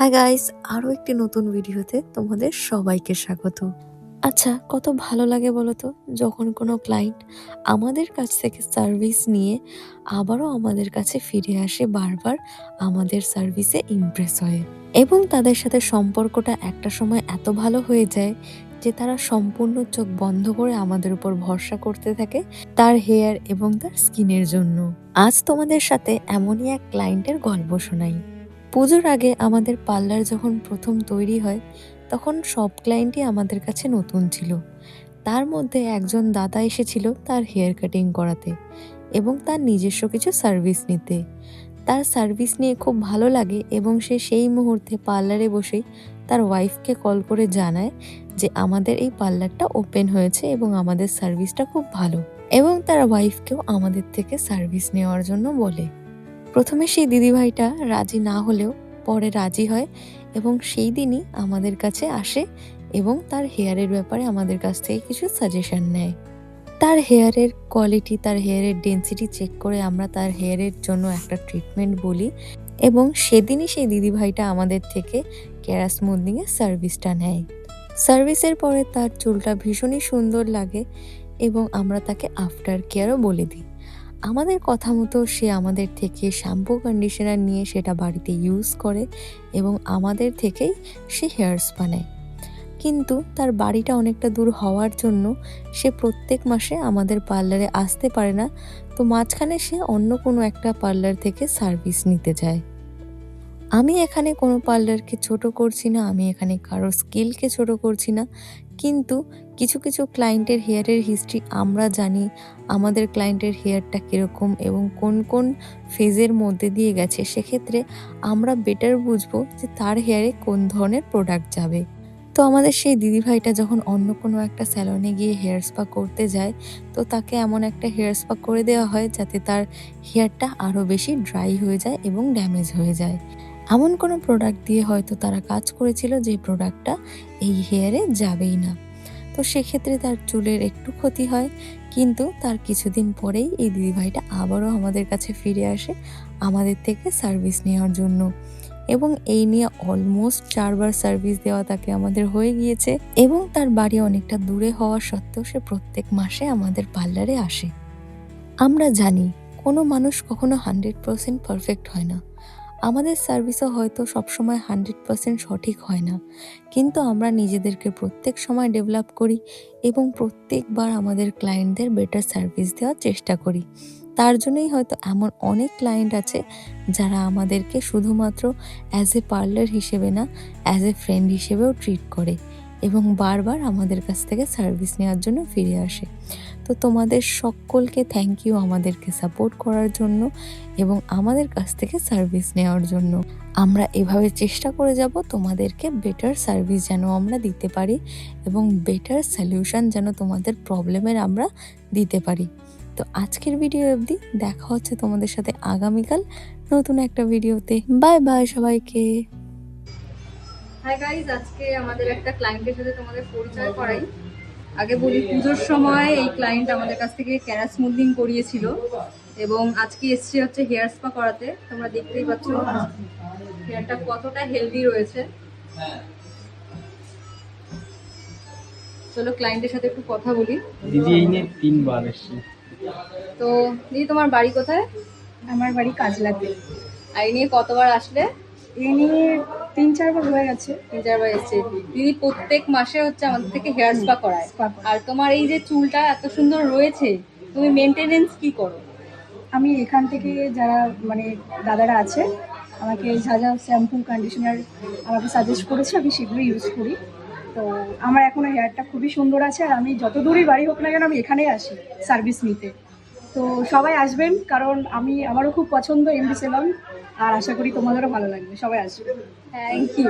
Hi guys, আরও একটি নতুন ভিডিওতে তোমাদের সবাইকে স্বাগত। আচ্ছা, কত ভালো লাগে বলো তো যখন কোনো ক্লায়েন্ট আমাদের কাছ থেকে সার্ভিস নিয়ে আবারও আমাদের কাছে ফিরে আসে বারবার আমাদের সার্ভিসে ইমপ্রেস হয়ে, এবং তাদের সাথে সম্পর্কটা একটা সময় এত ভালো হয়ে যায় যে তারা সম্পূর্ণ চোখ বন্ধ করে আমাদের উপর ভরসা করতে থাকে তার হেয়ার এবং তার স্কিনের জন্য। আজ তোমাদের সাথে এমনই এক ক্লায়েন্টের গল্প শোনাই। পুজোর আগে আমাদের পার্লার যখন প্রথম তৈরি হয় তখন সব ক্লায়েন্টই আমাদের কাছে নতুন ছিল। তার মধ্যে একজন দাদা এসেছিল তার হেয়ার কাটিং করাতে এবং তার নিজস্ব কিছু সার্ভিস নিতে। তার সার্ভিস নিয়ে খুব ভালো লাগে এবং সে সেই মুহূর্তে পার্লারে বসেই তার ওয়াইফকে কল করে জানায় যে আমাদের এই পার্লারটা ওপেন হয়েছে এবং আমাদের সার্ভিসটা খুব ভালো, এবং তার ওয়াইফকেও আমাদের থেকে সার্ভিস নেওয়ার জন্য বলে। প্রথমে সেই দিদিভাইটা রাজি না হলেও পরে রাজি হয় এবং সেই দিনই আমাদের কাছে আসে এবং তার হেয়ারের ব্যাপারে আমাদের কাছ থেকে কিছু সাজেশন নেয়। তার হেয়ারের কোয়ালিটি, তার হেয়ারের ডেন্সিটি চেক করে আমরা তার হেয়ারের জন্য একটা ট্রিটমেন্ট বলি, এবং সেদিনই সেই দিদিভাইটা আমাদের থেকে কেরা স্মুথনিংয়ের সার্ভিসটা নেয়। সার্ভিসের পরে তার চুলটা ভীষণই সুন্দর লাগে এবং আমরা তাকে আফটার কেয়ারও বলে দিই। আমাদের কথা মতো সে আমাদের থেকে শ্যাম্পু কন্ডিশনার নিয়ে সেটা বাড়িতে ইউজ করে এবং আমাদের থেকেই সে হেয়ার স্পা নেয়। কিন্তু তার বাড়িটা অনেকটা দূর হওয়ার জন্য সে প্রত্যেক মাসে আমাদের পার্লারে আসতে পারে না, তো মাঝখানে সে অন্য কোনো একটা পার্লার থেকে সার্ভিস নিতে যায়। আমি এখানে কোনো পার্লারকে ছোট করছি না, আমি এখানে কারো স্কিলকে ছোট করছি না, কিন্তু কিছু কিছু ক্লায়েন্টের হেয়ারের হিস্ট্রি আমরা জানি, আমাদের ক্লায়েন্টের হেয়ারটা কীরকম এবং কোন কোন ফেজের মধ্যে দিয়ে গেছে, সেক্ষেত্রে আমরা বেটার বুঝবো যে তার হেয়ারে কোন ধরনের প্রোডাক্ট যাবে। তো আমাদের সেই দিদিভাইটা যখন অন্য কোনো একটা স্যালনে গিয়ে হেয়ার স্পা করতে যায়, তো তাকে এমন একটা হেয়ার স্পা করে দেওয়া হয় যাতে তার হেয়ারটা আরও বেশি ড্রাই হয়ে যায় এবং ড্যামেজ হয়ে যায়। এমন কোনো প্রোডাক্ট দিয়ে হয়তো তারা কাজ করেছিল যে প্রোডাক্টটা এই হেয়ারে যাবেই না। তো সেক্ষেত্রে তার চুলের একটু ক্ষতি হয়, কিন্তু তার কিছুদিন পরেই এই দিদিভাইটা আবারও আমাদের কাছে ফিরে আসে আমাদের থেকে সার্ভিস নেওয়ার জন্য, এবং এই নিয়ে অলমোস্ট 4বার সার্ভিস দেওয়া তাকে আমাদের হয়ে গিয়েছে, এবং তার বাড়ি অনেকটা দূরে হওয়া সত্ত্বেও সে প্রত্যেক মাসে আমাদের পার্লারে আসে। আমরা জানি কোনো মানুষ কখনো 100% পারফেক্ট হয় না, আমাদের সার্ভিসও হয়তো সবসময় 100% সঠিক হয় না, কিন্তু আমরা নিজেদেরকে প্রত্যেক সময় ডেভেলপ করি এবং প্রত্যেকবার আমাদের ক্লায়েন্টদের বেটার সার্ভিস দেওয়ার চেষ্টা করি। তার জন্যই হয়তো এমন অনেক ক্লায়েন্ট আছে যারা আমাদেরকে শুধুমাত্র অ্যাজ এ পার্লার হিসেবে না, অ্যাজ এ ফ্রেন্ড হিসেবেও ট্রিট করে এবং বারবার আমাদের কাছ থেকে সার্ভিস নেওয়ার জন্য ফিরে আসে। তো তোমাদের সকলকে থ্যাংক ইউ আমাদেরকে সাপোর্ট করার জন্য এবং আমাদের কাছ থেকে সার্ভিস নেওয়ার জন্য। আমরা এভাবে চেষ্টা করে যাব তোমাদেরকে বেটার সার্ভিস যেন আমরা দিতে পারি এবং বেটার সলিউশন যেন তোমাদের প্রবলেমের আমরা দিতে পারি। তো আজকের ভিডিও অবধি, দেখা হচ্ছে তোমাদের সাথে আগামীকাল নতুন একটা ভিডিওতে। বাই বাই সবাইকে। হাই গাইজ, আজকে আমাদের একটা ক্লায়েন্টের সাথে তোমাদের পরিচয় করাই। আগে বলি, পুজোর সময় এই ক্লায়েন্ট আমাদের কাছ থেকে কেরা স্মুথনিং করিয়েছিল এবং আজকে এসছে হচ্ছে হেয়ার স্পা করাতে। তোমরা দেখতেই পাচ্ছ হেয়ারটা কতটা হেলদি রয়েছে। চলো ক্লায়েন্টের সাথে একটু কথা বলি। দিদি এই নিয়ে 3বার এসেছি। তো দিদি, তোমার বাড়ি কোথায়? আমার বাড়ি কাজলাতে। আর এই নিয়ে কতবার আসলে? এই নিয়ে 3-4বার হয়ে গেছে। 3-4বার এসছে। দিদি প্রত্যেক মাসে হচ্ছে আমাদের থেকে হেয়ার স্পা করায়। আর তোমার এই যে চুলটা এত সুন্দর রয়েছে, তুমি মেনটেনেন্স কি করো? আমি এখান থেকে যারা দাদারা আছে আমাকে যা যা শ্যাম্পু কন্ডিশনার আমাকে সাজেস্ট করেছে আমি সেগুলো ইউজ করি। তো আমার এখনও হেয়ারটা খুবই সুন্দর আছে, আর আমি যত দূরই বাড়ি হোক না কেন আমি এখানেই আসি সার্ভিস নিতে। তো সবাই আসবেন, কারণ আমারও খুব পছন্দ এমডি সেলন, আর আশা করি তোমাদেরও ভালো লাগবে। সবাই আসবে। Thank you.